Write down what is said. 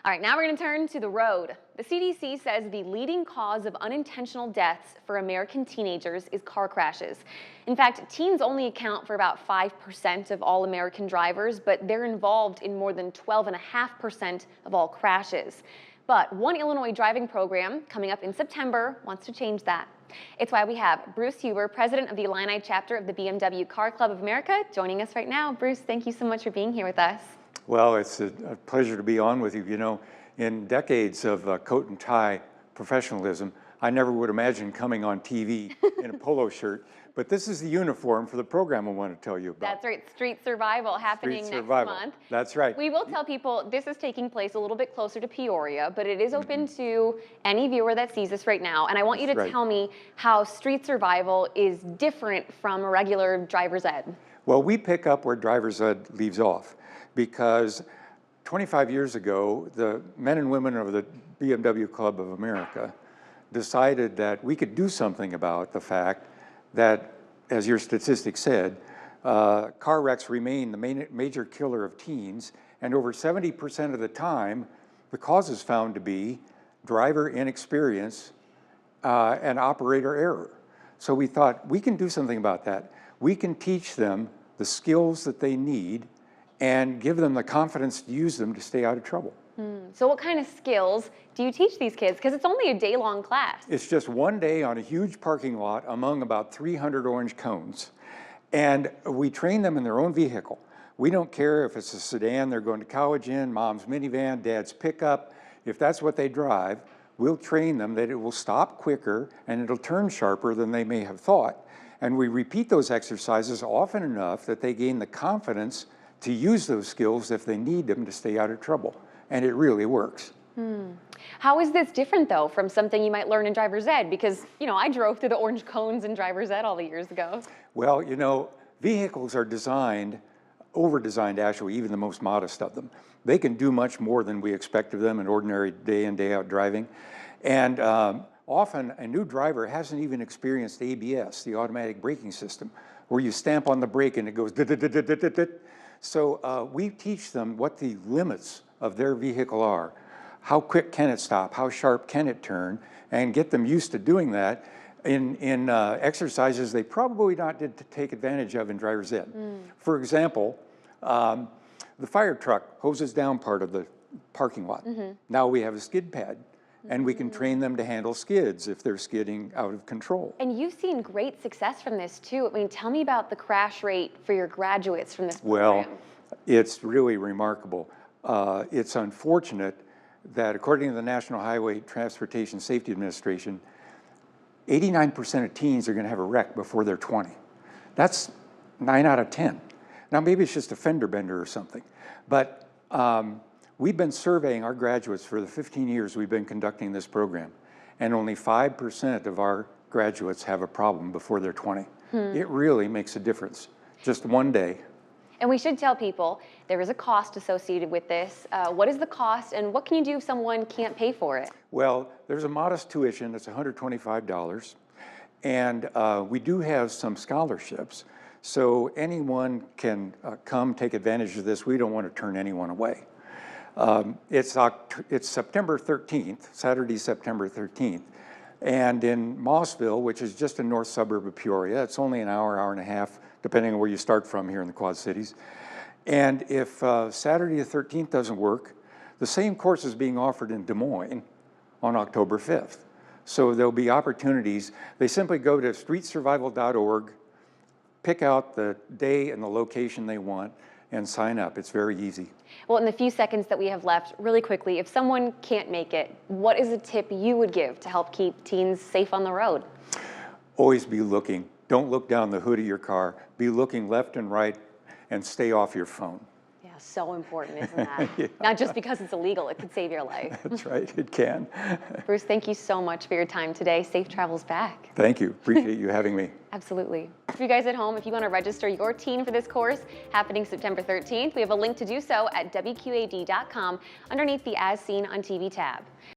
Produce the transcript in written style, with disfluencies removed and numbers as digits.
All right, now we're going to turn to the road. The CDC says the leading cause of unintentional deaths for American teenagers is car crashes. In fact, teens only account for about 5% of all American drivers, but they're involved in more than 12.5% of all crashes. But one Illinois driving program coming up in September wants to change that. It's why we have Bruce Huber, president of the Illini chapter of the BMW Car Club of America, joining us right now. Bruce, thank you so much for being here with us. Well, it's a pleasure to be on with you. You know, in decades of coat and tie professionalism, I never would imagine coming on TV in a polo shirt, but this is the uniform for the program I want to tell you about. That's right, Street Survival happening next month. That's right. We will tell people this is taking place a little bit closer to Peoria, but it is open to any viewer that sees this right now. And I want you to tell me how Street Survival is different from a regular driver's ed. Well, we pick up where driver's ed leaves off, because 25 years ago, the men and women of the BMW Club of America decided that we could do something about the fact that, as your statistics said, car wrecks remain the major killer of teens, and over 70% of the time, the cause is found to be driver inexperience and operator error. So we thought, we can do something about that. We can teach them the skills that they need and give them the confidence to use them to stay out of trouble. So what kind of skills do you teach these kids? Because it's only a day-long class. It's just one day on a huge parking lot among about 300 orange cones. And we train them in their own vehicle. We don't care if it's a sedan they're going to college in, mom's minivan, dad's pickup. If that's what they drive, we'll train them that it will stop quicker and it'll turn sharper than they may have thought. And we repeat those exercises often enough that they gain the confidence to use those skills if they need them to stay out of trouble. And it really works. How is this different, though, from something you might learn in driver's ed? Because, you know, I drove through the orange cones in driver's ed all the years ago. Well, you know, vehicles are designed, over-designed actually, even the most modest of them. They can do much more than we expect of them in ordinary day in, day out driving. And often a new driver hasn't even experienced ABS, the automatic braking system, where you stamp on the brake and it goes dit-dit-dit-dit-dit-dit. So we teach them what the limits of their vehicle are. How quick can it stop? How sharp can it turn? And get them used to doing that in exercises they probably not did to take advantage of in driver's ed. For example, the fire truck hoses down part of the parking lot. Now we have a skid pad. And we can train them to handle skids if they're skidding out of control. And you've seen great success from this too. I mean, tell me about the crash rate for your graduates from this program. Well, it's really remarkable. It's unfortunate that according to the National Highway Transportation Safety Administration, 89% of teens are going to have a wreck before they're 20. That's 9 out of 10. Now maybe it's just a fender bender or something, but we've been surveying our graduates for the 15 years we've been conducting this program, and only 5% of our graduates have a problem before they're 20. It really makes a difference, just one day. And we should tell people there is a cost associated with this. What is the cost, and what can you do if someone can't pay for it? Well, there's a modest tuition. It's $125, and we do have some scholarships, so anyone can come take advantage of this. We don't want to turn anyone away. It's September 13th, Saturday, September 13th. And in Mossville, which is just a north suburb of Peoria, it's only an hour, hour and a half, depending on where you start from here in the Quad Cities. And if Saturday the 13th doesn't work, the same course is being offered in Des Moines on October 5th. So there'll be opportunities. They simply go to streetsurvival.org, pick out the day and the location they want, and sign up. It's very easy. Well, in the few seconds that we have left, really quickly, if someone can't make it, what is a tip you would give to help keep teens safe on the road? Always be looking. Don't look down the hood of your car. Be looking left and right, and stay off your phone. Yeah, so important, isn't that? Yeah. Not just because it's illegal, it could save your life. That's right, it can. Bruce, thank you so much for your time today. Safe travels back. Thank you, appreciate you having me. Absolutely. For you guys at home, if you want to register your teen for this course happening September 13th, we have a link to do so at WQAD.com underneath the As Seen on TV tab.